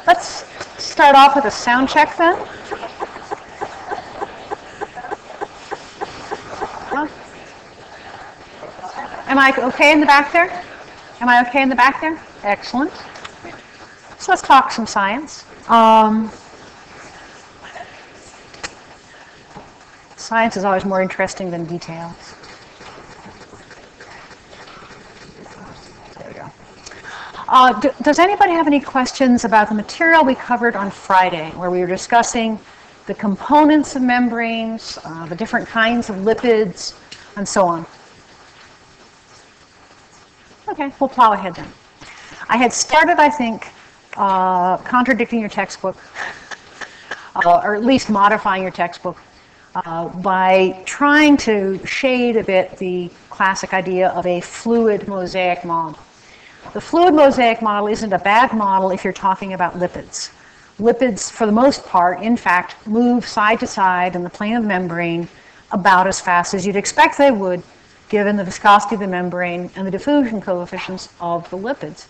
Let's start off with a sound check then. Am I okay in the back there? Am I okay in the back there? Excellent. So let's talk some science. Science is always more interesting than details. There we go. Does anybody have any questions about the material we covered on Friday, where we were discussing the components of membranes, the different kinds of lipids, and so on? Okay, we'll plow ahead then. I had started, I think, contradicting your textbook, or at least modifying your textbook, by trying to shade a bit the classic idea of a fluid mosaic model. The fluid mosaic model isn't a bad model if you're talking about lipids. Lipids, for the most part, in fact, move side to side in the plane of the membrane about as fast as you'd expect they would, given the viscosity of the membrane and the diffusion coefficients of the lipids.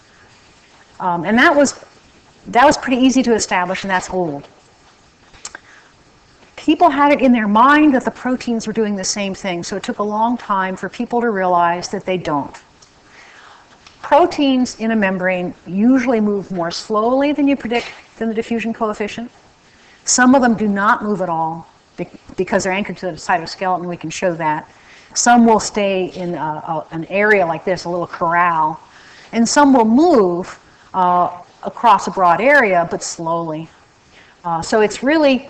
And that was pretty easy to establish, and that's old. People had it in their mind that the proteins were doing the same thing, so it took a long time for people to realize that they don't. Proteins in a membrane usually move more slowly than you predict than the diffusion coefficient. Some of them do not move at all because they're anchored to the cytoskeleton. We can show that. Some will stay in an area like this, a little corral, and some will move across a broad area, but slowly. So it's really,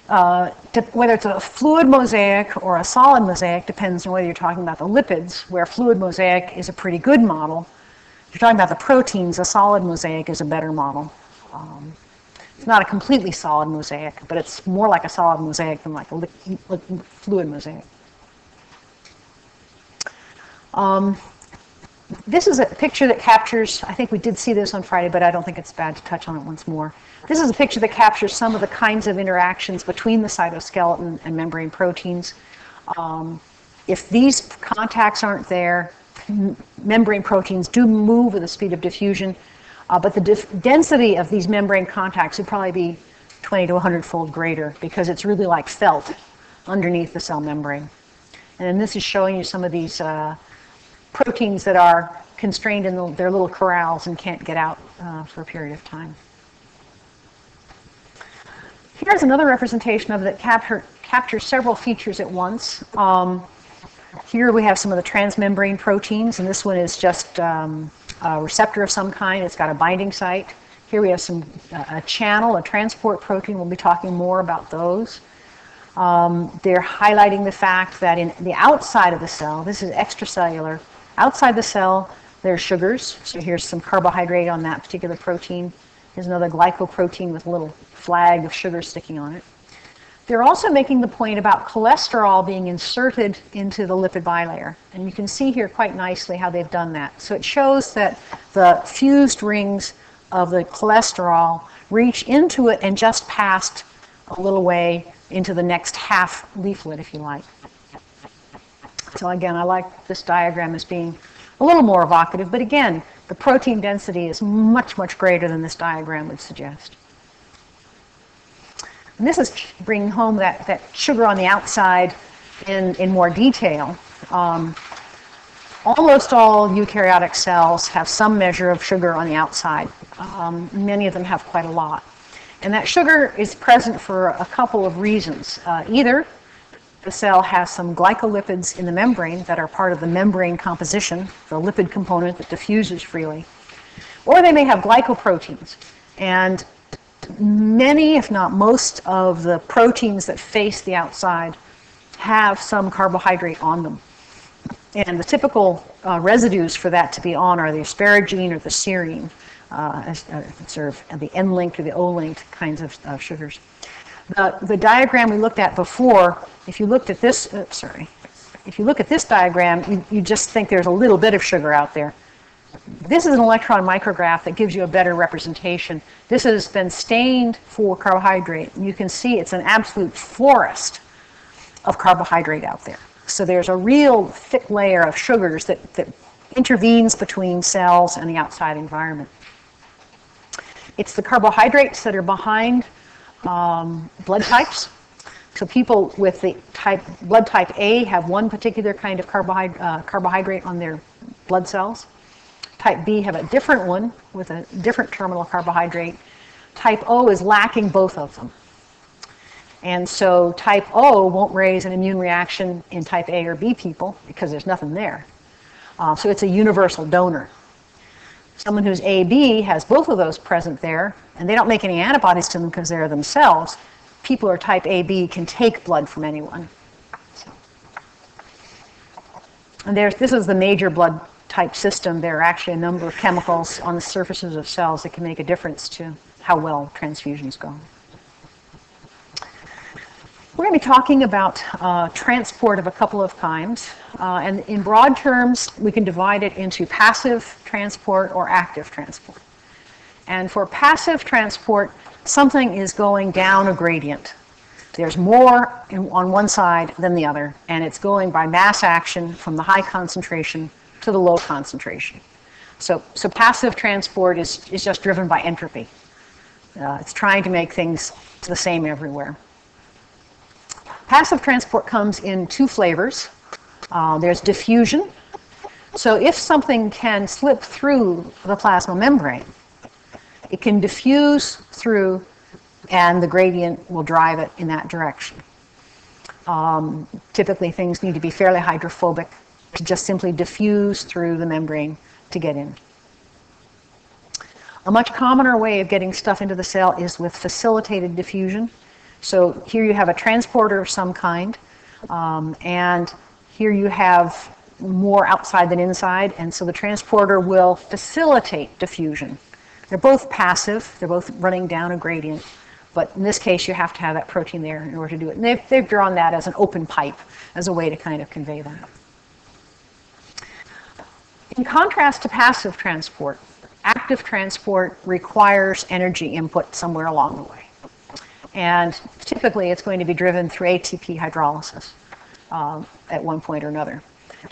whether it's a fluid mosaic or a solid mosaic, depends on whether you're talking about the lipids, where fluid mosaic is a pretty good model. If you're talking about the proteins, a solid mosaic is a better model. It's not a completely solid mosaic, but it's more like a solid mosaic than like a fluid mosaic. This is a picture that captures, I think we did see this on Friday, but I don't think it's bad to touch on it once more. This is a picture that captures some of the kinds of interactions between the cytoskeleton and membrane proteins. If these contacts aren't there, membrane proteins do move with the speed of diffusion, but the density of these membrane contacts would probably be 20 to 100-fold greater because it's really like felt underneath the cell membrane. And this is showing you some of these proteins that are constrained in their little corrals and can't get out for a period of time. Here's another representation of that captures several features at once. Here we have some of the transmembrane proteins, and this one is just a receptor of some kind. It's got a binding site. Here we have a channel, a transport protein. We'll be talking more about those. They're highlighting the fact that in the outside of the cell, this is extracellular, outside the cell there's sugars. So here's some carbohydrate on that particular protein. Here's another glycoprotein with a little flag of sugar sticking on it. They're also making the point about cholesterol being inserted into the lipid bilayer. And you can see here quite nicely how they've done that. So it shows that the fused rings of the cholesterol reach into it and just past a little way into the next half leaflet, if you like. So again, I like this diagram as being a little more evocative, but again, the protein density is much, much greater than this diagram would suggest. And this is bringing home that sugar on the outside in more detail. Almost all eukaryotic cells have some measure of sugar on the outside. Many of them have quite a lot. And that sugar is present for a couple of reasons. Either the cell has some glycolipids in the membrane that are part of the membrane composition, the lipid component that diffuses freely, or they may have glycoproteins. And many, if not most, of the proteins that face the outside have some carbohydrate on them. And the typical residues for that to be on are the asparagine or the serine, sort of the N-linked or the O-linked kinds of sugars. The diagram we looked at before, if you looked at this, if you look at this diagram, you just think there's a little bit of sugar out there. This is an electron micrograph that gives you a better representation. This has been stained for carbohydrate, and you can see it's an absolute forest of carbohydrate out there. So there's a real thick layer of sugars that intervenes between cells and the outside environment. It's the carbohydrates that are behind blood types. So people with the blood type A have one particular kind of carbohydrate on their blood cells. Type B have a different one with a different terminal carbohydrate. Type O is lacking both of them. And so type O won't raise an immune reaction in type A or B people because there's nothing there. So it's a universal donor. Someone who's AB has both of those present there, and they don't make any antibodies to them because they're themselves. People who are type AB can take blood from anyone. So. And this is the major blood type system. There are actually a number of chemicals on the surfaces of cells that can make a difference to how well transfusions go. We're going to be talking about transport of a couple of kinds. And in broad terms, we can divide it into passive transport or active transport. And for passive transport, something is going down a gradient. There's more on one side than the other, and it's going by mass action from the high concentration to the low concentration. So passive transport is just driven by entropy. It's trying to make things the same everywhere. Passive transport comes in two flavors. There's diffusion. So if something can slip through the plasma membrane, it can diffuse through and the gradient will drive it in that direction. Typically things need to be fairly hydrophobic to just simply diffuse through the membrane to get in. A much commoner way of getting stuff into the cell is with facilitated diffusion. So here you have a transporter of some kind, and here you have more outside than inside, and so the transporter will facilitate diffusion. They're both passive, they're both running down a gradient, but in this case you have to have that protein there in order to do it. And they've drawn that as an open pipe as a way to kind of convey that. In contrast to passive transport, active transport requires energy input somewhere along the way. And typically it's going to be driven through ATP hydrolysis at one point or another.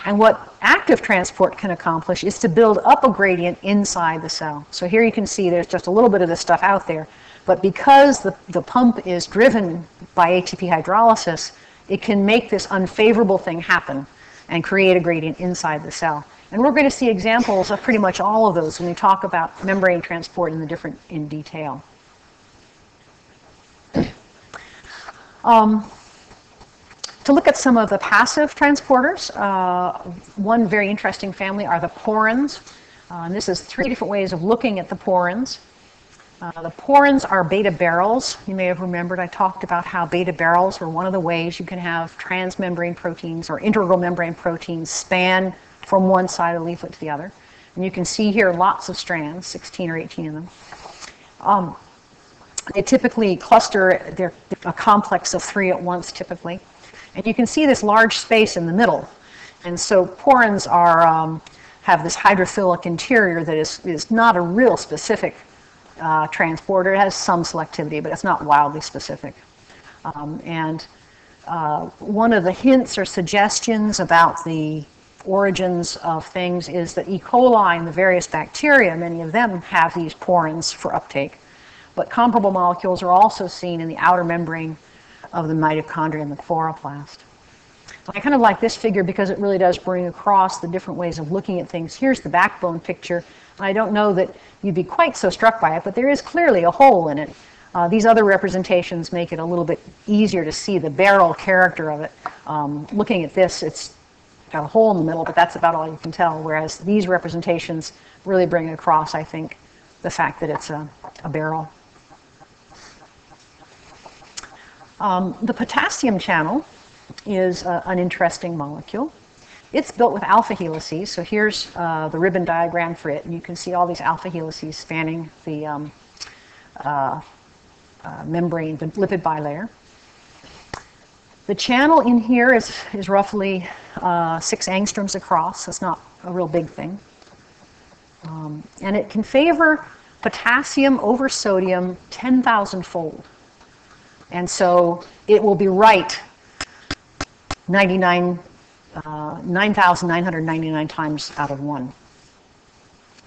And what active transport can accomplish is to build up a gradient inside the cell. So here you can see there's just a little bit of this stuff out there, but because the pump is driven by ATP hydrolysis, it can make this unfavorable thing happen and create a gradient inside the cell. And we're going to see examples of pretty much all of those when we talk about membrane transport in detail. To look at some of the passive transporters, one very interesting family are the porins. And this is three different ways of looking at the porins. The porins are beta barrels. You may have remembered I talked about how beta barrels are one of the ways you can have transmembrane proteins or integral membrane proteins span from one side of the leaflet to the other. And you can see here lots of strands, 16 or 18 of them. They typically cluster, they're a complex of 3 at once typically. And you can see this large space in the middle. And so porins have this hydrophilic interior that is not a real specific transporter. It has some selectivity, but it's not wildly specific. One of the hints or suggestions about the origins of things is that E. coli and the various bacteria, many of them have these porins for uptake. But comparable molecules are also seen in the outer membrane of the mitochondria and the chloroplast. I kind of like this figure because it really does bring across the different ways of looking at things. Here's the backbone picture. I don't know that you'd be quite so struck by it, but there is clearly a hole in it. These other representations make it a little bit easier to see the barrel character of it. Looking at this, it's got a hole in the middle, but that's about all you can tell, whereas these representations really bring across, I think, the fact that it's a barrel. The potassium channel is an interesting molecule. It's built with alpha helices. So here's the ribbon diagram for it, and you can see all these alpha helices spanning the membrane, the lipid bilayer. The channel in here is roughly 6 angstroms across. So it's not a real big thing. And it can favor potassium over sodium 10,000-fold. And so it will be right 9,999 times out of 1.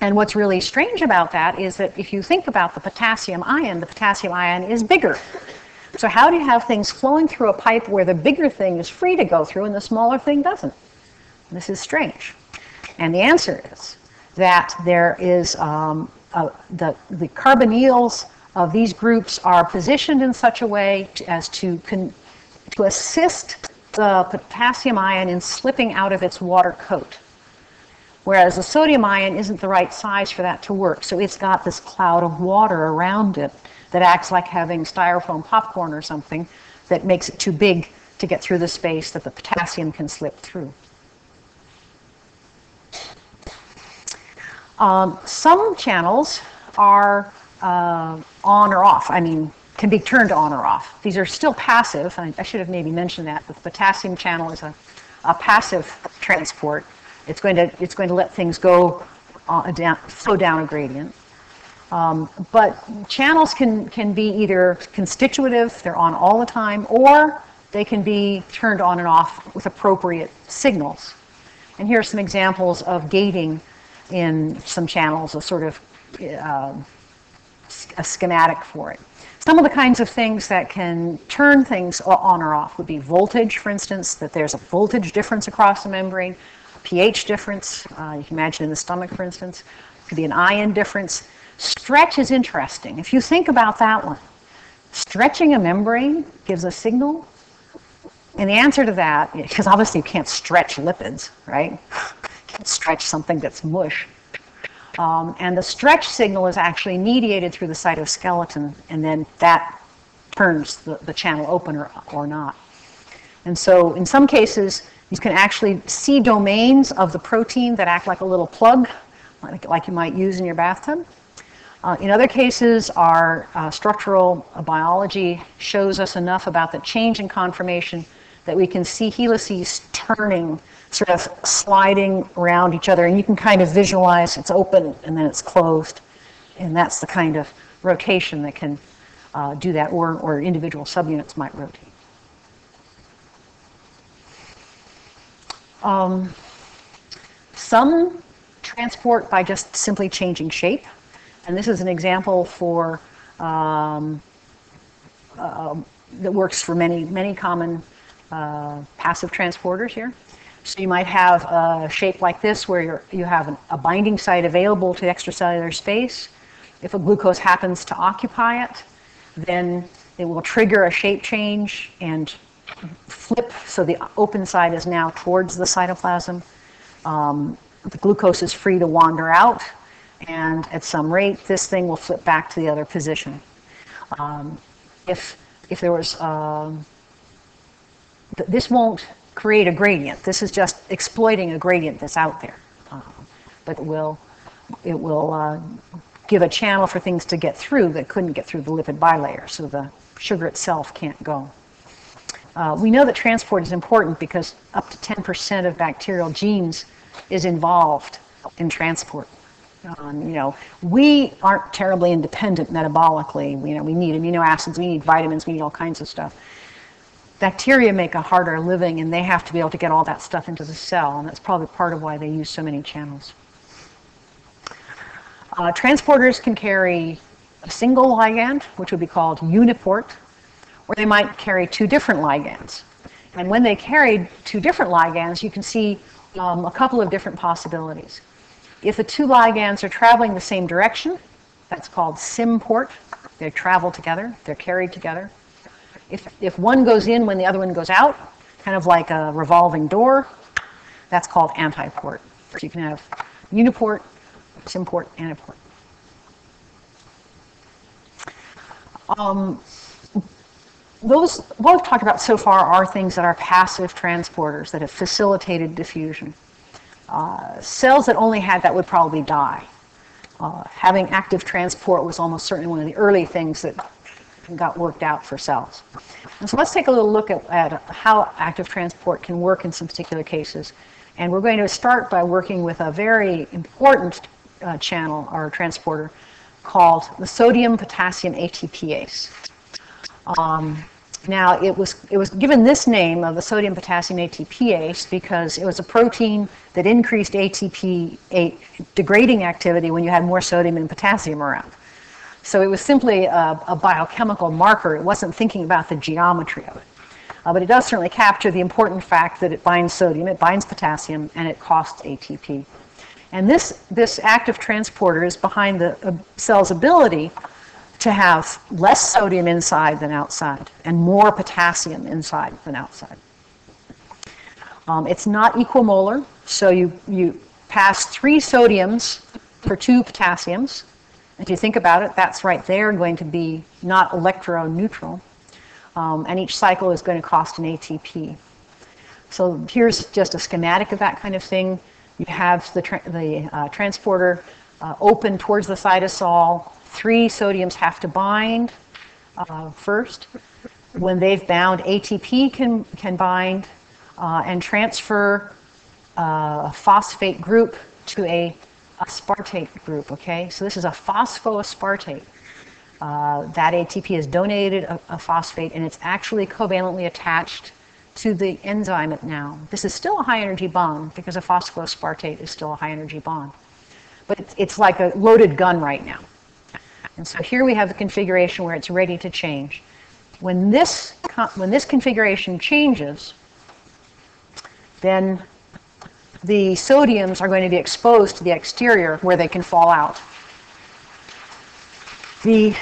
And what's really strange about that is that if you think about the potassium ion is bigger. So how do you have things flowing through a pipe where the bigger thing is free to go through and the smaller thing doesn't? This is strange. And the answer is that there is the carbonyls of these groups are positioned in such a way as to assist the potassium ion in slipping out of its water coat. Whereas the sodium ion isn't the right size for that to work. So it's got this cloud of water around it that acts like having styrofoam popcorn or something that makes it too big to get through the space that the potassium can slip through. Some channels are on or off. I mean, can be turned on or off. These are still passive. I should have maybe mentioned that. The potassium channel is a passive transport. It's going to let things go flow down a gradient. But channels can be either constitutive, they're on all the time, or they can be turned on and off with appropriate signals. And here are some examples of gating in some channels, a sort of a schematic for it. Some of the kinds of things that can turn things on or off would be voltage, for instance, that there's a voltage difference across the membrane, pH difference, you can imagine in the stomach, for instance. It could be an ion difference. Stretch is interesting. If you think about that one, stretching a membrane gives a signal. And the answer to that, because obviously you can't stretch lipids, right? You can't stretch something that's mush. And the stretch signal is actually mediated through the cytoskeleton, and then that turns the channel open or not. And so in some cases, you can actually see domains of the protein that act like a little plug, like you might use in your bathtub. In other cases, our structural biology shows us enough about the change in conformation that we can see helices turning, sort of sliding around each other, and you can kind of visualize it's open and then it's closed, and that's the kind of rotation that can do that, or individual subunits might rotate. Some transport by just simply changing shape, and this is an example for that works for many common passive transporters here. So you might have a shape like this where you have a binding site available to extracellular space. If a glucose happens to occupy it, then it will trigger a shape change and flip, so the open side is now towards the cytoplasm. The glucose is free to wander out, and at some rate, this thing will flip back to the other position. If there was, this won't create a gradient. This is just exploiting a gradient that's out there, but it will give a channel for things to get through that couldn't get through the lipid bilayer, so the sugar itself can't go. We know that transport is important because up to 10% of bacterial genes is involved in transport. We aren't terribly independent metabolically. We need amino acids, we need vitamins, we need all kinds of stuff. Bacteria make a harder living, and they have to be able to get all that stuff into the cell, and that's probably part of why they use so many channels. Transporters can carry a single ligand, which would be called uniport, or they might carry two different ligands. And when they carry two different ligands, you can see a couple of different possibilities. If the two ligands are traveling the same direction, that's called symport. They travel together, they're carried together. If one goes in when the other one goes out, kind of like a revolving door, that's called antiport. So you can have uniport, symport, antiport. What we've talked about so far are things that are passive transporters that have facilitated diffusion. Cells that only had that would probably die. Having active transport was almost certainly one of the early things that got worked out for cells. And so let's take a little look at how active transport can work in some particular cases. And we're going to start by working with a very important channel or transporter called the sodium-potassium ATPase. Now, it was given this name of the sodium potassium ATPase because it was a protein that increased ATP degrading activity when you had more sodium and potassium around. So it was simply a biochemical marker. It wasn't thinking about the geometry of it. But it does certainly capture the important fact that it binds sodium, it binds potassium, and it costs ATP. And this active transporter is behind the cell's ability to have less sodium inside than outside and more potassium inside than outside. It's not equimolar, so you pass 3 sodiums for 2 potassiums. If you think about it, that's right there going to be not electroneutral. And each cycle is going to cost an ATP. So here's just a schematic of that kind of thing. You have the transporter open towards the cytosol. 3 sodiums have to bind first. When they've bound, ATP can bind and transfer a phosphate group to a aspartate group, okay? So this is a phosphoaspartate. That ATP has donated a phosphate, and it's actually covalently attached to the enzyme now. This is still a high-energy bond because a phosphoaspartate is still a high-energy bond. But it's like a loaded gun right now. And so here we have the configuration where it's ready to change. When this configuration changes, then the sodiums are going to be exposed to the exterior where they can fall out. When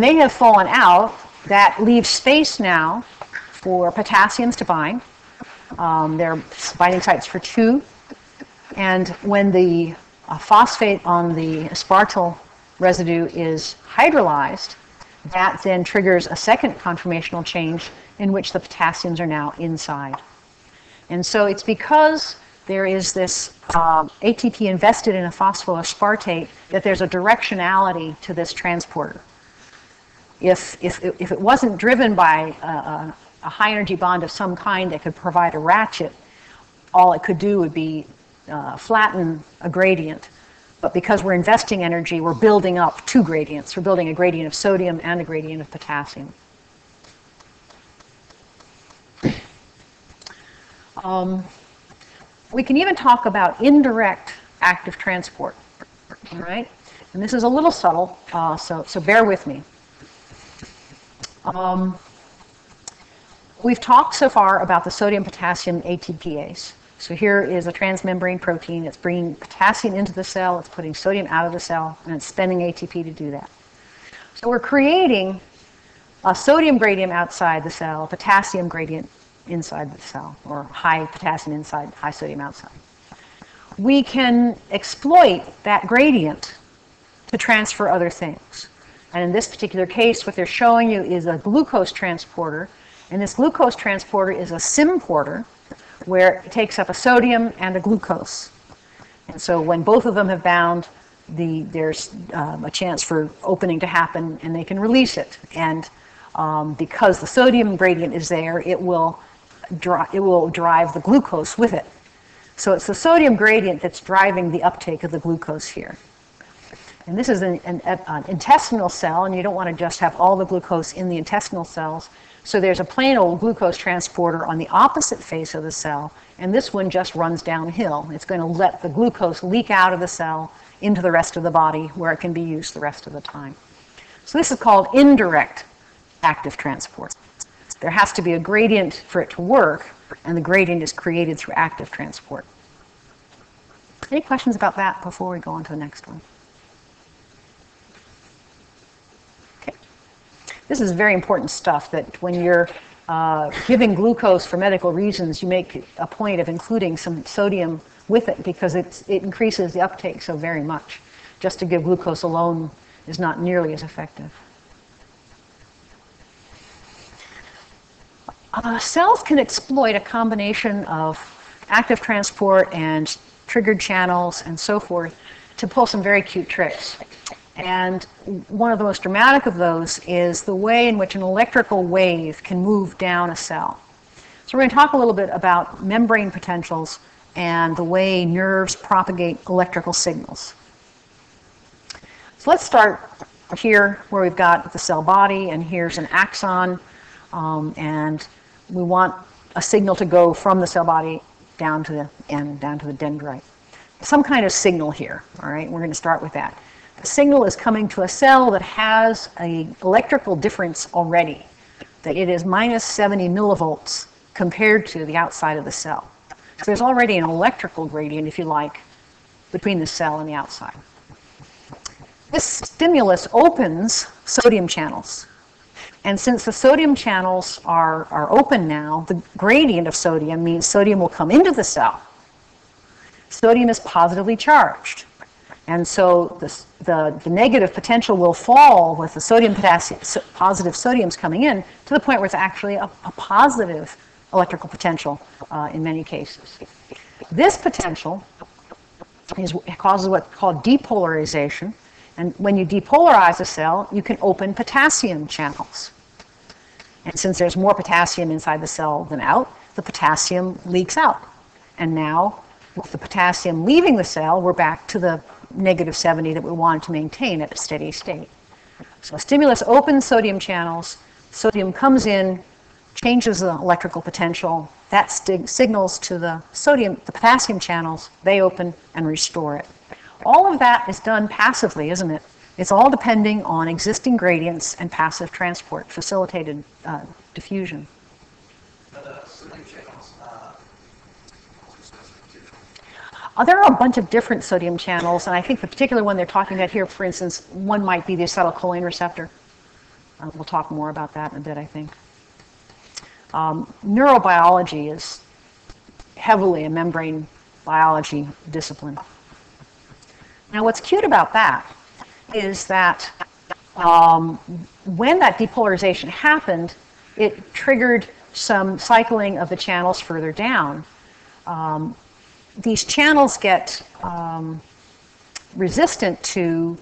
they have fallen out, that leaves space now for potassiums to bind. There are binding sites for 2. And when the phosphate on the aspartyl residue is hydrolyzed, that then triggers a second conformational change in which the potassiums are now inside. And so it's because there is this ATP invested in a phosphoaspartate that there's a directionality to this transporter. If it wasn't driven by a high energy bond of some kind that could provide a ratchet, all it could do would be flatten a gradient. But because we're investing energy, we're building up 2 gradients. We're building a gradient of sodium and a gradient of potassium. We can even talk about indirect active transport, all right? And this is a little subtle, so bear with me. We've talked so far about the sodium-potassium ATPase. So here is a transmembrane protein. It's bringing potassium into the cell, it's putting sodium out of the cell, and it's spending ATP to do that. So we're creating a sodium gradient outside the cell, a potassium gradient inside the cell, or high potassium inside, high sodium outside. We can exploit that gradient to transfer other things. And in this particular case, what they're showing you is a glucose transporter. And this glucose transporter is a symporter, where it takes up a sodium and a glucose. And so when both of them have bound, there's a chance for opening to happen, and they can release it. And because the sodium gradient is there, it will drive the glucose with it. So it's the sodium gradient that's driving the uptake of the glucose here. And this is an intestinal cell, and you don't want to just have all the glucose in the intestinal cells. So there's a plain old glucose transporter on the opposite face of the cell, and this one just runs downhill. It's going to let the glucose leak out of the cell into the rest of the body where it can be used the rest of the time. So this is called indirect active transport. There has to be a gradient for it to work, and the gradient is created through active transport. Any questions about that before we go on to the next one? Okay. This is very important stuff that when you're giving glucose for medical reasons, you make a point of including some sodium with it because it increases the uptake so very much. Just to give glucose alone is not nearly as effective. Cells can exploit a combination of active transport and triggered channels and so forth to pull some very cute tricks. And one of the most dramatic of those is the way in which an electrical wave can move down a cell. So we're going to talk a little bit about membrane potentials and the way nerves propagate electrical signals. So let's start here where we've got the cell body, and here's an axon, and we want a signal to go from the cell body down to the end, down to the dendrite. Some kind of signal here, all right? We're going to start with that. The signal is coming to a cell that has an electrical difference already, that it is minus 70 millivolts compared to the outside of the cell. So there's already an electrical gradient, if you like, between the cell and the outside. This stimulus opens sodium channels. And since the sodium channels are open now, the gradient of sodium means sodium will come into the cell. Sodium is positively charged. And so the negative potential will fall with the positive sodiums coming in to the point where it's actually a positive electrical potential in many cases. This potential causes what's called depolarization. And when you depolarize a cell, you can open potassium channels. And since there's more potassium inside the cell than out, the potassium leaks out. And now, with the potassium leaving the cell, we're back to the negative 70 that we wanted to maintain at a steady state. So a stimulus opens sodium channels, sodium comes in, changes the electrical potential, that signals to the potassium channels, they open and restore it. All of that is done passively, isn't it? It's all depending on existing gradients and passive transport, facilitated diffusion. There are a bunch of different sodium channels, and I think the particular one they're talking about here, for instance, one might be the acetylcholine receptor. We'll talk more about that in a bit, I think. Neurobiology is heavily a membrane biology discipline. Now, what's cute about that is that when that depolarization happened, it triggered some cycling of the channels further down. These channels get resistant to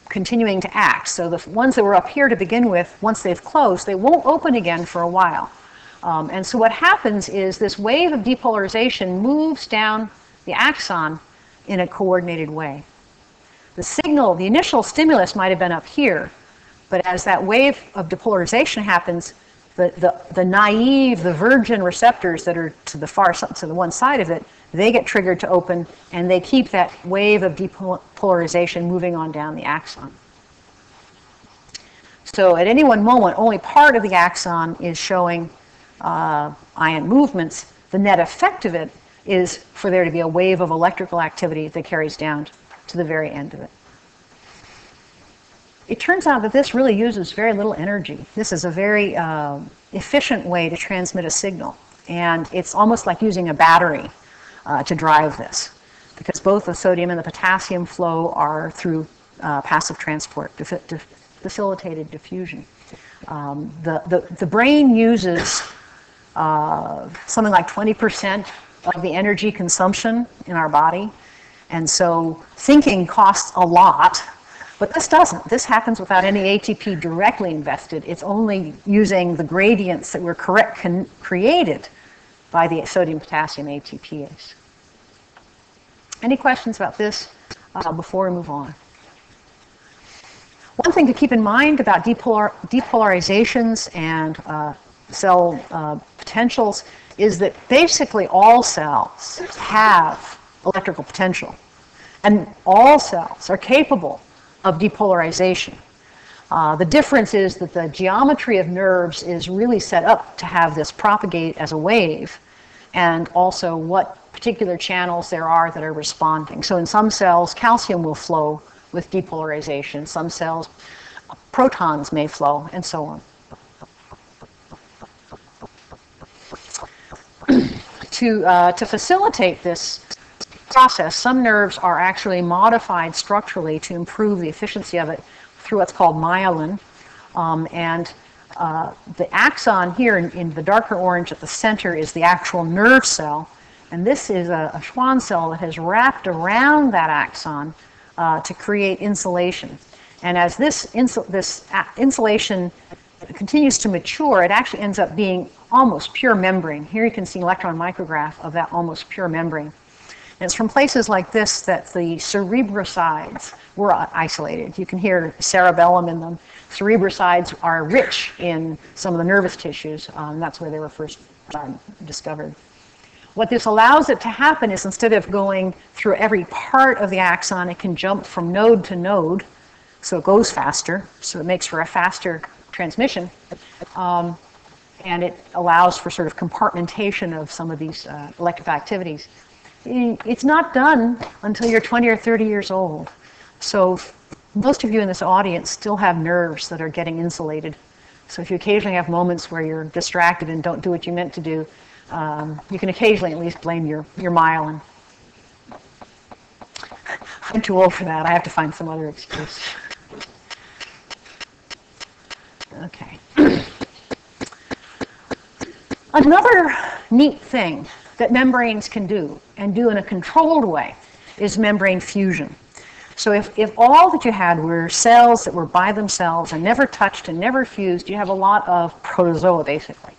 continuing to act. So the ones that were up here to begin with, once they've closed, they won't open again for a while. And so what happens is this wave of depolarization moves down the axon in a coordinated way. The signal, the initial stimulus might have been up here, but as that wave of depolarization happens, the naive, the virgin receptors that are to the one side of it, they get triggered to open, and they keep that wave of depolarization moving on down the axon. So at any one moment, only part of the axon is showing ion movements. The net effect of it is for there to be a wave of electrical activity that carries down to the very end of it. It turns out that this really uses very little energy. This is a very efficient way to transmit a signal. And it's almost like using a battery to drive this, because both the sodium and the potassium flow are through passive transport, facilitated diffusion. The brain uses something like 20% of the energy consumption in our body. And so thinking costs a lot, but this doesn't. This happens without any ATP directly invested. It's only using the gradients that were created by the sodium-potassium ATPase. Any questions about this before we move on? One thing to keep in mind about depolarizations and cell potentials is that basically all cells have electrical potential, and all cells are capable of depolarization. The difference is that the geometry of nerves is really set up to have this propagate as a wave, and also what particular channels there are that are responding. So in some cells, calcium will flow with depolarization. Some cells, protons may flow, and so on. To facilitate this process, some nerves are actually modified structurally to improve the efficiency of it through what's called myelin. The axon here in the darker orange at the center is the actual nerve cell, and this is a Schwann cell that has wrapped around that axon to create insulation. And as this insulation continues to mature, it actually ends up being almost pure membrane. Here you can see an electron micrograph of that almost pure membrane. And it's from places like this that the cerebrocytes were isolated. You can hear cerebellum in them. Cerebrocytes are rich in some of the nervous tissues. That's where they were first discovered. What this allows it to happen is instead of going through every part of the axon, it can jump from node to node, so it goes faster, so it makes for a faster transmission. And it allows for sort of compartmentation of some of these electrical activities. It's not done until you're 20 or 30 years old. So most of you in this audience still have nerves that are getting insulated. So if you occasionally have moments where you're distracted and don't do what you meant to do, you can occasionally at least blame your myelin. I'm too old for that. I have to find some other excuse. Okay. Another neat thing that membranes can do, and do in a controlled way, is membrane fusion. So if all that you had were cells that were by themselves and never touched and never fused, you have a lot of protozoa, basically.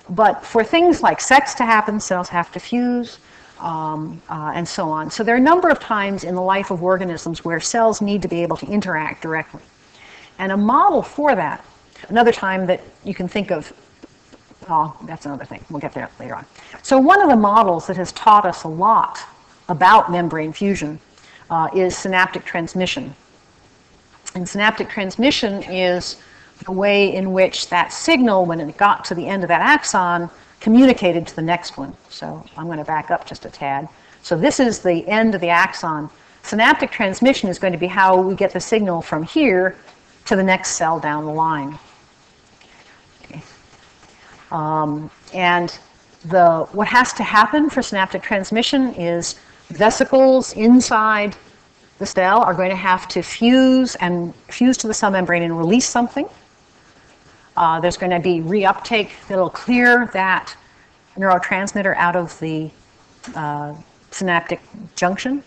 But for things like sex to happen, cells have to fuse, and so on. So there are a number of times in the life of organisms where cells need to be able to interact directly. And a model for that, another time that you can think of, oh, that's another thing. We'll get there later on. So one of the models that has taught us a lot about membrane fusion is synaptic transmission. And synaptic transmission is the way in which that signal, when it got to the end of that axon, communicated to the next one. So I'm going to back up just a tad. So this is the end of the axon. Synaptic transmission is going to be how we get the signal from here to the next cell down the line. Okay. And what has to happen for synaptic transmission is vesicles inside the cell are going to have to fuse to the cell membrane and release something. There's going to be reuptake that'll clear that neurotransmitter out of the synaptic junction.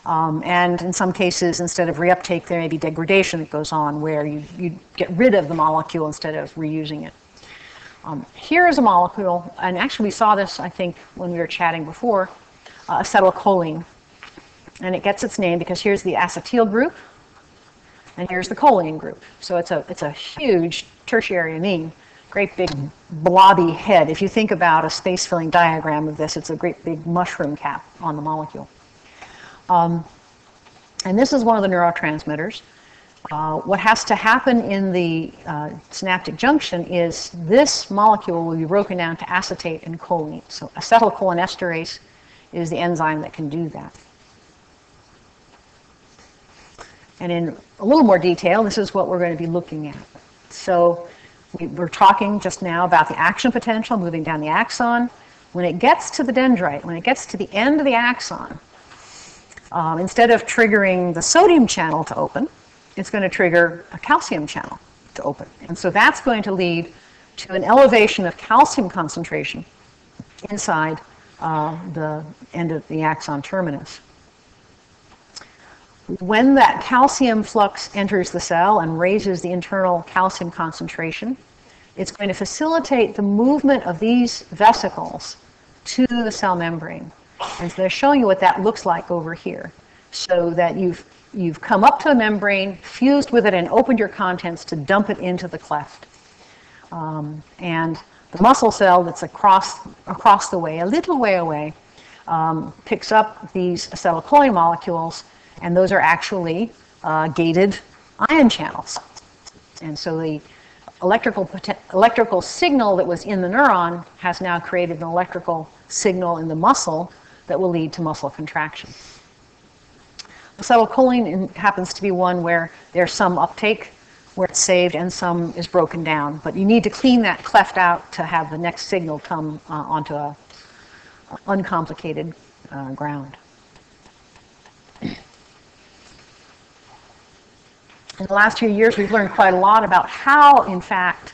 And in some cases, instead of reuptake, there may be degradation that goes on where you get rid of the molecule instead of reusing it. Here is a molecule, and actually we saw this, I think, when we were chatting before, acetylcholine. And it gets its name because here's the acetyl group, and here's the choline group. So it's a huge tertiary amine, great big blobby head. If you think about a space-filling diagram of this, it's a great big mushroom cap on the molecule. And this is one of the neurotransmitters. What has to happen in the synaptic junction is this molecule will be broken down to acetate and choline. So acetylcholinesterase is the enzyme that can do that. And in a little more detail, this is what we're going to be looking at. So we're talking just now about the action potential moving down the axon. When it gets to the dendrite, when it gets to the end of the axon, instead of triggering the sodium channel to open, it's going to trigger a calcium channel to open. And so that's going to lead to an elevation of calcium concentration inside the end of the axon terminus. When that calcium flux enters the cell and raises the internal calcium concentration, it's going to facilitate the movement of these vesicles to the cell membrane. And so they're showing you what that looks like over here. So that you've come up to the membrane, fused with it, and opened your contents to dump it into the cleft. And the muscle cell that's across the way, a little way away, picks up these acetylcholine molecules, and those are actually gated ion channels. And so the electrical signal that was in the neuron has now created an electrical signal in the muscle that will lead to muscle contraction. Acetylcholine happens to be one where there's some uptake, where it's saved, and some is broken down. But you need to clean that cleft out to have the next signal come onto an uncomplicated ground. In the last few years, we've learned quite a lot about how, in fact,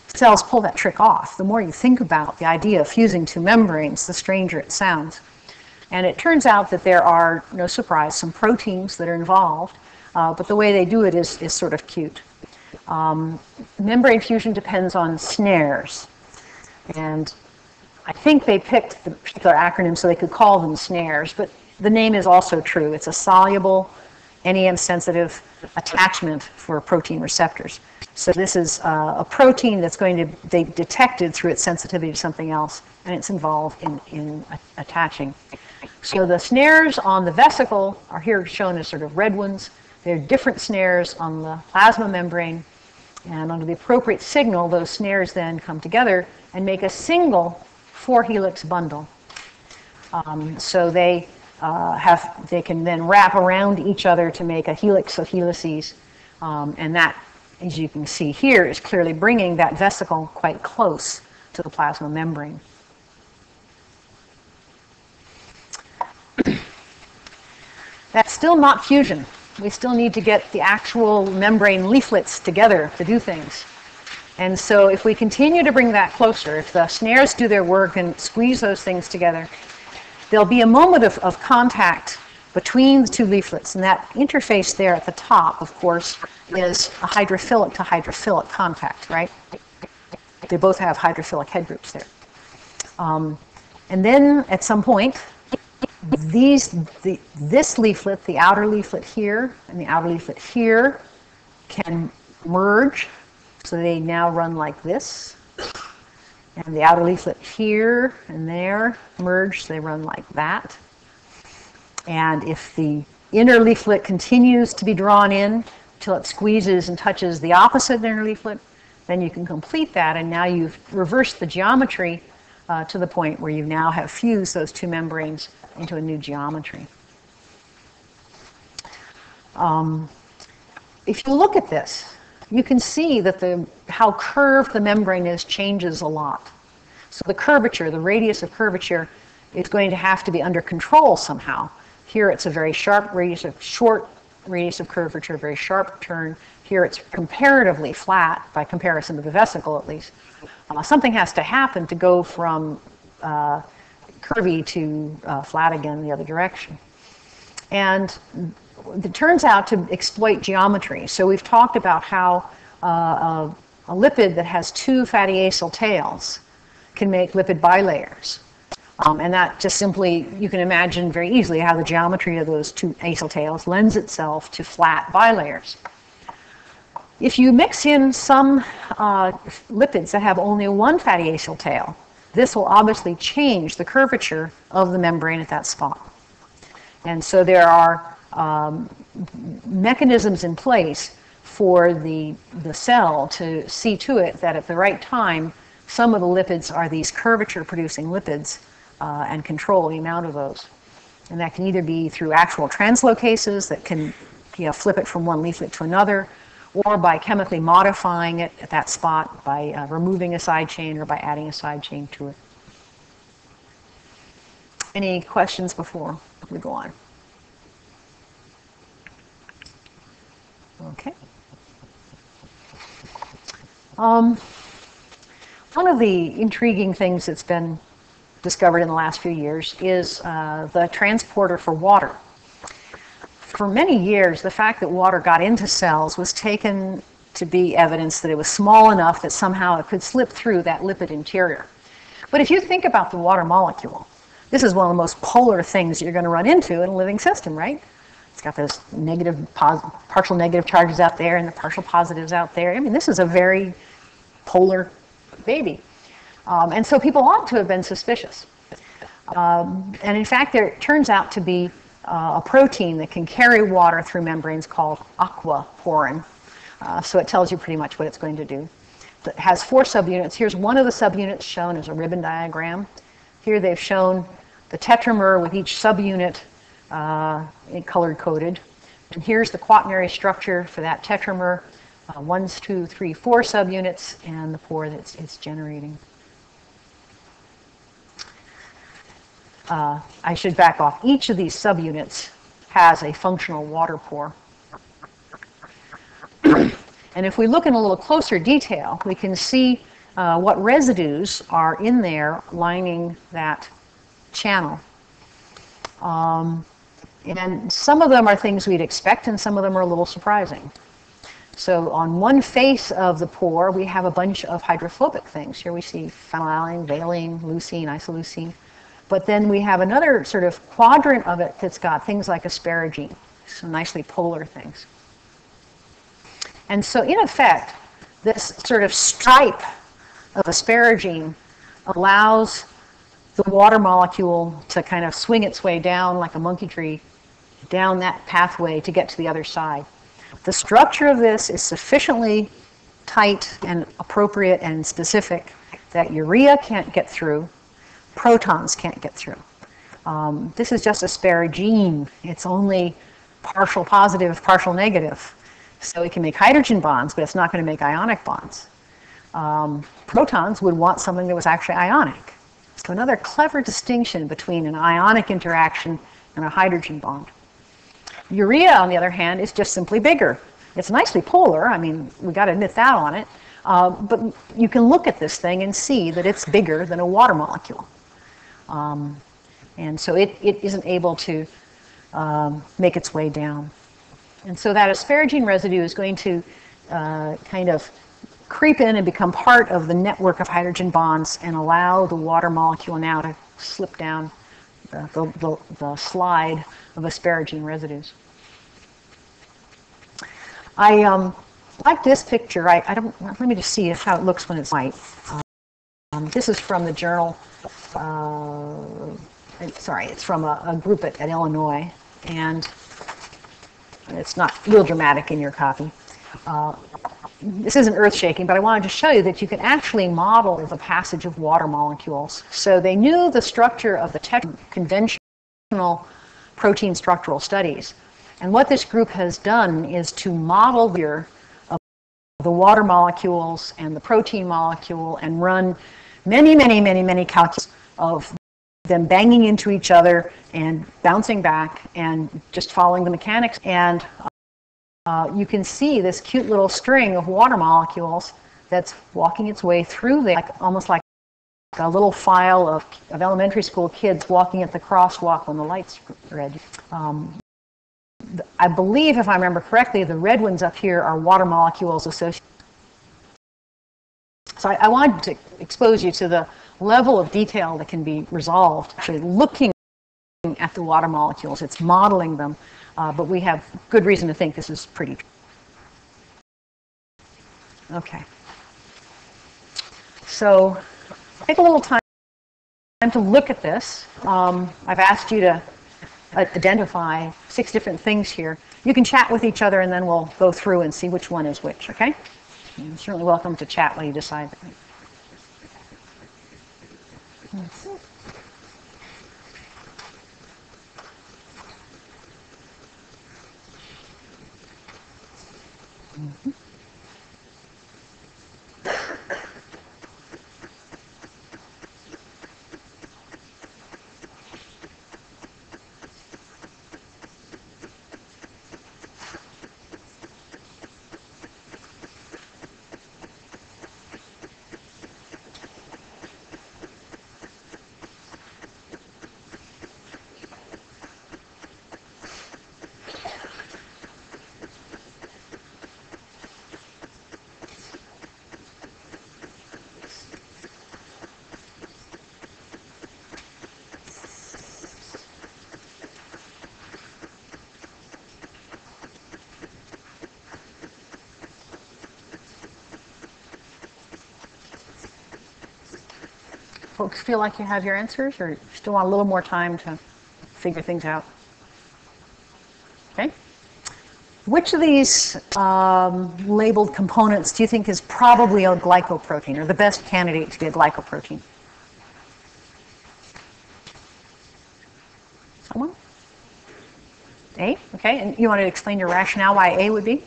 cells pull that trick off. The more you think about the idea of fusing two membranes, the stranger it sounds. And it turns out that there are, no surprise, some proteins that are involved, but the way they do it is sort of cute. Membrane fusion depends on snares. And I think they picked the particular acronym so they could call them snares, but the name is also true. It's a soluble, NEM-sensitive attachment for protein receptors. So this is a protein that's going to be detected through its sensitivity to something else, and it's involved in attaching. So the snares on the vesicle are here shown as sort of red ones. There are different snares on the plasma membrane, and under the appropriate signal, those snares then come together and make a single 4-helix bundle. So they can then wrap around each other to make a helix of helices, and that, as you can see here, is clearly bringing that vesicle quite close to the plasma membrane. That's still not fusion. We still need to get the actual membrane leaflets together to do things. And so if we continue to bring that closer, if the snares do their work and squeeze those things together, there'll be a moment of contact between the two leaflets. And that interface there at the top, of course, is a hydrophilic to hydrophilic contact, right? They both have hydrophilic head groups there. And then at some point, this leaflet, the outer leaflet here and the outer leaflet here, can merge. So they now run like this. And the outer leaflet here and there merge, so they run like that. And if the inner leaflet continues to be drawn in till it squeezes and touches the opposite inner leaflet, then you can complete that, and now you've reversed the geometry to the point where you now have fused those two membranes into a new geometry. If you look at this, you can see that how curved the membrane is changes a lot. So the curvature, the radius of curvature, is going to have to be under control somehow. Here it's a very short radius of curvature, very sharp turn. Here it's comparatively flat by comparison to the vesicle, at least. Something has to happen to go from curvy to flat again the other direction. And it turns out to exploit geometry. So we've talked about how a lipid that has two fatty acyl tails can make lipid bilayers. And that just simply, you can imagine very easily how the geometry of those two acyl tails lends itself to flat bilayers. If you mix in some lipids that have only one fatty acyl tail, this will obviously change the curvature of the membrane at that spot. And so there are mechanisms in place for the cell to see to it that at the right time, some of the lipids are these curvature-producing lipids and control the amount of those. And that can either be through actual translocases that can flip it from one leaflet to another, or by chemically modifying it at that spot by removing a side chain or by adding a side chain to it. Any questions before we go on? Okay. One of the intriguing things that's been discovered in the last few years is the transporter for water. For many years, the fact that water got into cells was taken to be evidence that it was small enough that somehow it could slip through that lipid interior. But if you think about the water molecule, this is one of the most polar things you're going to run into in a living system, right? It's got those partial negative charges out there and the partial positives out there. I mean, this is a very polar baby. And so people ought to have been suspicious. And in fact, there turns out to be a protein that can carry water through membranes called aquaporin. So it tells you pretty much what it's going to do. It has 4 subunits. Here's one of the subunits shown as a ribbon diagram. Here they've shown the tetramer with each subunit color-coded. And here's the quaternary structure for that tetramer. 1, 2, 3, 4 subunits, and the pore that it's generating. I should back off. Each of these subunits has a functional water pore. And if we look in a little closer detail, we can see what residues are in there lining that channel. And some of them are things we'd expect, and some of them are a little surprising. So on one face of the pore, we have a bunch of hydrophobic things. Here we see phenylalanine, valine, leucine, isoleucine. But then we have another sort of quadrant of it that's got things like asparagine, so nicely polar things. And so in effect, this sort of stripe of asparagine allows the water molecule to kind of swing its way down like a monkey tree, down that pathway to get to the other side. The structure of this is sufficiently tight and appropriate and specific that urea can't get through, protons can't get through. This is just asparagine. It's only partial positive, partial negative. So it can make hydrogen bonds, but it's not going to make ionic bonds. Protons would want something that was actually ionic. So another clever distinction between an ionic interaction and a hydrogen bond. Urea, on the other hand, is just simply bigger. It's nicely polar. I mean, we got to admit that on it. But you can look at this thing and see that it's bigger than a water molecule. And so it isn't able to make its way down. And so that asparagine residue is going to kind of creep in and become part of the network of hydrogen bonds and allow the water molecule now to slip down the slide of asparagine residues. I like this picture. I don't. Let me just see how it looks when it's white. This is from the journal. Sorry, it's from a group at Illinois, and it's not real dramatic in your copy. This isn't earth-shaking, but I wanted to show you that you can actually model the passage of water molecules. So they knew the structure of the conventional protein structural studies. And what this group has done is to model here of the water molecules and the protein molecule and run many calculations of them banging into each other and bouncing back and just following the mechanics. And you can see this cute little string of water molecules that's walking its way through there, almost like a little file of elementary school kids walking at the crosswalk when the light's red. I believe, if I remember correctly, the red ones up here are water molecules associated. So I wanted to expose you to the level of detail that can be resolved, actually looking at the water molecules. It's modeling them. But we have good reason to think this is pretty. Okay. So take a little time to look at this. I've asked you to identify 6 different things here. You can chat with each other and then we'll go through and see which one is which, okay? You're certainly welcome to chat while you decide. Mm-hmm. Folks feel like you have your answers, or still want a little more time to figure things out? Okay. Which of these labeled components do you think is probably a glycoprotein, or the best candidate to be a glycoprotein? Someone? A? Okay. And you want to explain your rationale why A would be?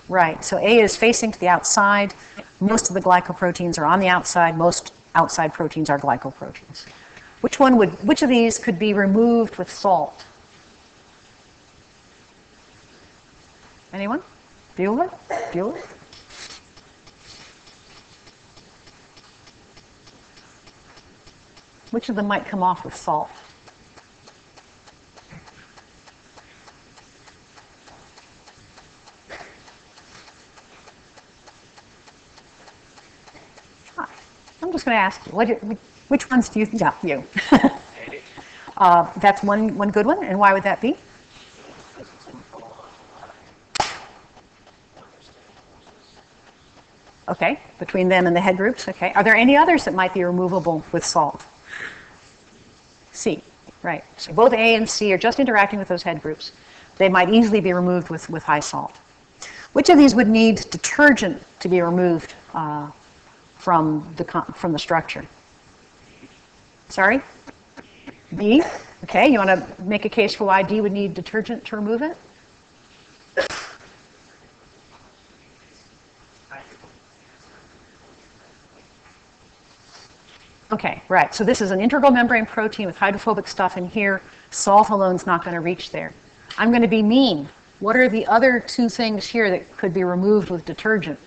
Right. So A is facing to the outside. Most of the glycoproteins are on the outside. Most outside proteins are glycoproteins. Which of these could be removed with salt? Anyone? Bueller? Bueller? Which of them might come off with salt? just going to ask you, which ones do you think? Yeah, you. That's one good one, and why would that be? Okay, between them and the head groups, okay. Are there any others that might be removable with salt? C, right. So both A and C are just interacting with those head groups. They might easily be removed with high salt. Which of these would need detergent to be removed from the structure? Sorry? B? Okay, you want to make a case for why D would need detergent to remove it? Okay, right. So this is an integral membrane protein with hydrophobic stuff in here. Salt alone is not going to reach there. I'm going to be mean. What are the other two things here that could be removed with detergent?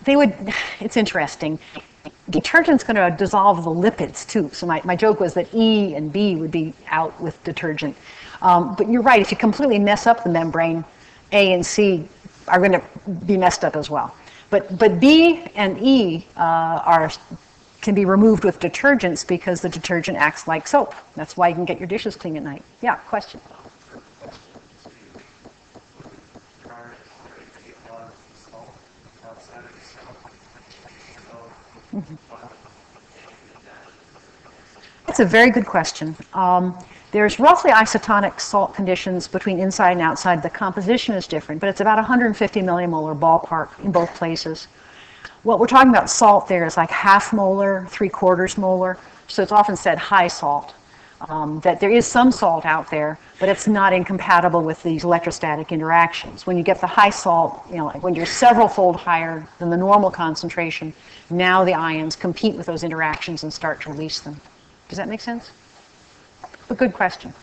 They would, it's interesting. Detergent's going to dissolve the lipids too. So my joke was that E and B would be out with detergent. But you're right, if you completely mess up the membrane, A and C are going to be messed up as well. But B and E can be removed with detergents because the detergent acts like soap. That's why you can get your dishes clean at night. Yeah, question. That's a very good question. There's roughly isotonic salt conditions between inside and outside. The composition is different, but it's about 150 millimolar ballpark in both places. What we're talking about salt there is like half molar, 3/4 molar, so it's often said high salt. That there is some salt out there, but it's not incompatible with these electrostatic interactions. When you get the high salt, like when you're several fold higher than the normal concentration, now the ions compete with those interactions and start to release them. Does that make sense? A good question.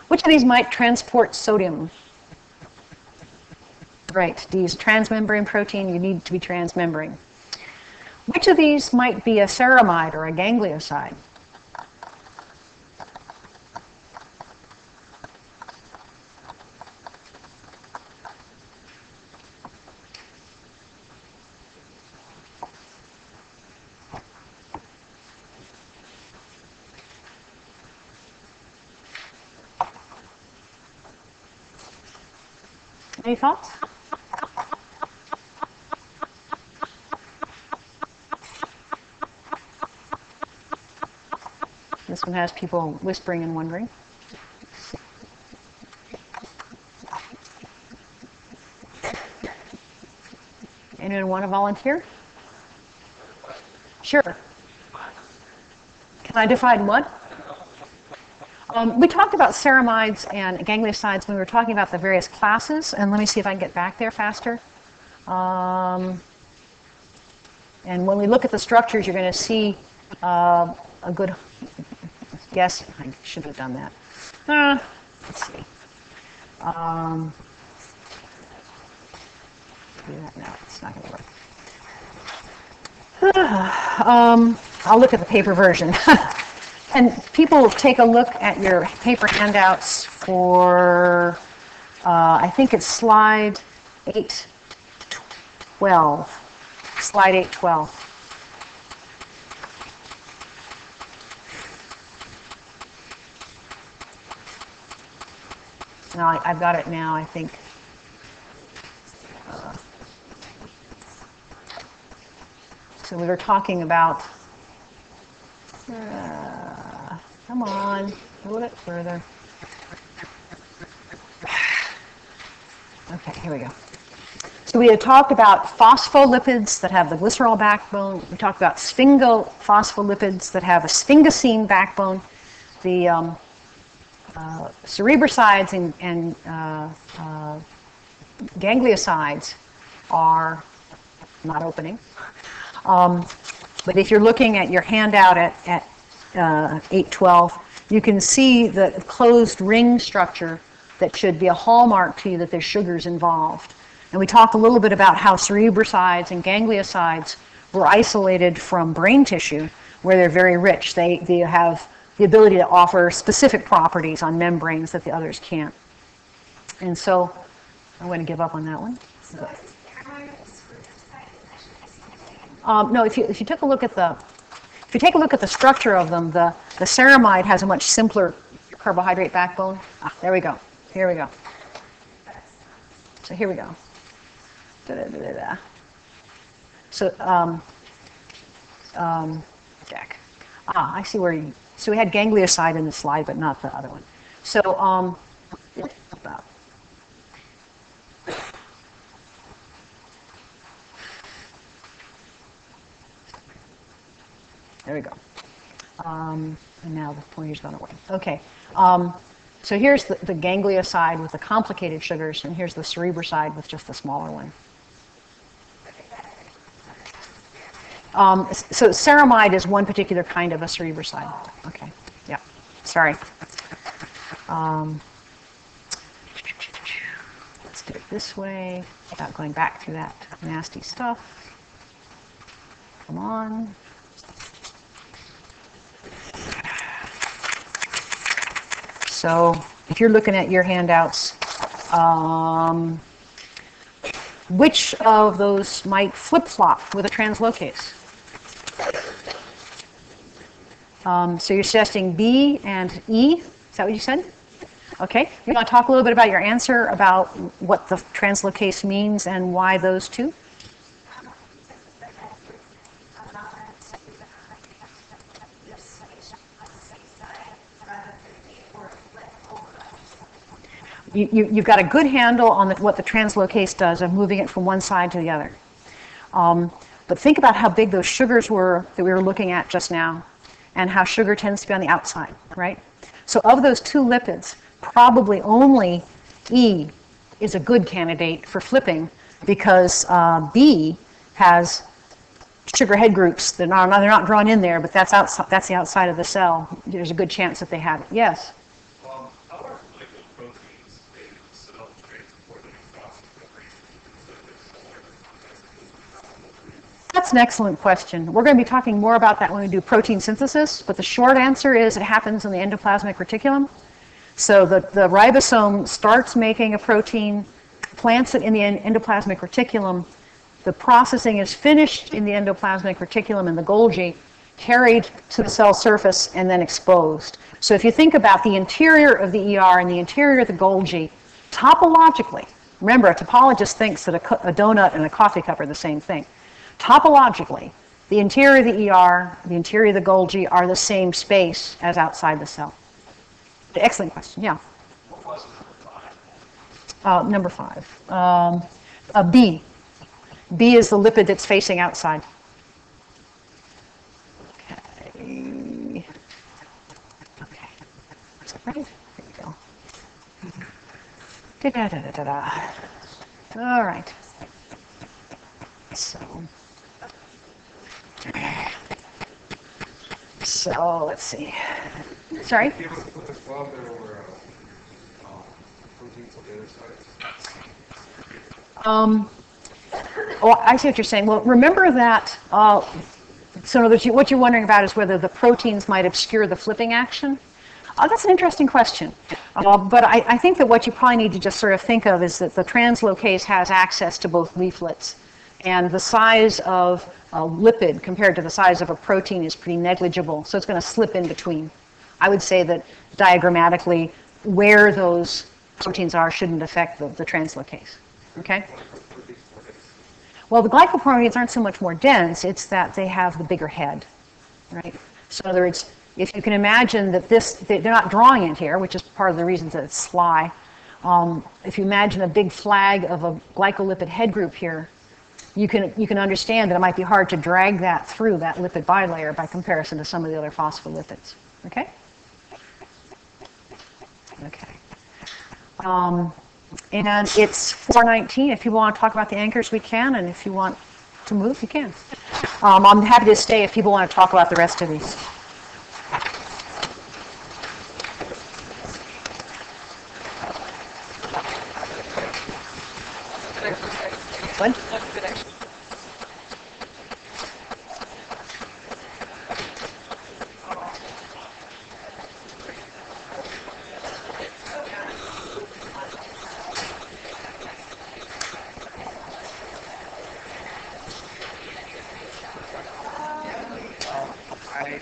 Which of these might transport sodium? Right, D is transmembrane protein, you need to be transmembrane. Which of these might be a ceramide or a ganglioside? Any thoughts? This one has people whispering and wondering. Anyone want to volunteer? Sure. Can I define what? We talked about ceramides and gangliosides when we were talking about the various classes, and let me see if I can get back there faster. And when we look at the structures, you're going to see a good guess. I should have done that. Let's see. Do that now. It's not going to work. I'll look at the paper version. And people take a look at your paper handouts for, I think it's slide 812. Slide 812. Now I've got it now, I think. So we were talking about, come on, a little bit further. Okay, here we go. So we had talked about phospholipids that have the glycerol backbone. We talked about sphingospholipids that have a sphingosine backbone. The cerebrosides and gangliosides are not opening. But if you're looking at your handout at 812, you can see the closed ring structure that should be a hallmark to you that there's sugars involved. And we talked a little bit about how cerebrosides and gangliosides were isolated from brain tissue where they're very rich. They have the ability to offer specific properties on membranes that the others can't. And so I'm going to give up on that one. No, if you take a look at the structure of them, the ceramide has a much simpler carbohydrate backbone. There we go. Here we go. So here we go. So Jack. I see where you. So we had ganglioside in the slide, but not the other one. So there we go. And now the pointer's gone away. Okay. So here's the ganglioside with the complicated sugars, and here's the cerebroside with just the smaller one. So ceramide is one particular kind of a cerebroside. Okay. Yeah. Sorry. Let's do it this way without going back through that nasty stuff. Come on. So if you're looking at your handouts, which of those might flip-flop with a translocase? So you're suggesting B and E? Is that what you said? Okay. You want to talk a little bit about your answer, about what the translocase means and why those two? You've got a good handle on what the translocase does of moving it from one side to the other. But think about how big those sugars were that we were looking at just now, and how sugar tends to be on the outside, right? So of those two lipids, probably only E is a good candidate for flipping, because B has sugar head groups. They're not drawn in there, but that's outside, that's the outside of the cell. There's a good chance that they have it. Yes? How are glycoproteins in cell transported across the membrane? That's an excellent question. We're going to be talking more about that when we do protein synthesis, but the short answer is it happens in the endoplasmic reticulum. So the ribosome starts making a protein, plants it in the endoplasmic reticulum. The processing is finished in the endoplasmic reticulum and the Golgi, carried to the cell surface, and then exposed. So if you think about the interior of the ER and the interior of the Golgi, topologically, remember, a topologist thinks that a donut and a coffee cup are the same thing. Topologically, the interior of the ER, the interior of the Golgi are the same space as outside the cell. Excellent question, yeah. What was Number 5. B. B is the lipid that's facing outside. Okay. Okay. Is that right? There you go. Da-da-da-da-da. All right. So let's see. Sorry? Oh, I see what you're saying. Well, remember that, so in other words, what you're wondering about is whether the proteins might obscure the flipping action. That's an interesting question. But I think that what you probably need to just sort of think of is that the translocase has access to both leaflets. And the size of a lipid compared to the size of a protein is pretty negligible, so it's going to slip in between. I would say that diagrammatically, where those proteins are shouldn't affect the translocase. Okay? Well, the glycoproteins aren't so much more dense, it's that they have the bigger head, right? So in other words, if you can imagine that they're not drawing it here, which is part of the reason that it's sly. If you imagine a big flag of a glycolipid head group here, you can understand that it might be hard to drag that through that lipid bilayer by comparison to some of the other phospholipids. Okay? Okay. And it's 4:19. If you want to talk about the anchors, we can, and if you want to move, you can. I'm happy to stay if people want to talk about the rest of these. What? Bye.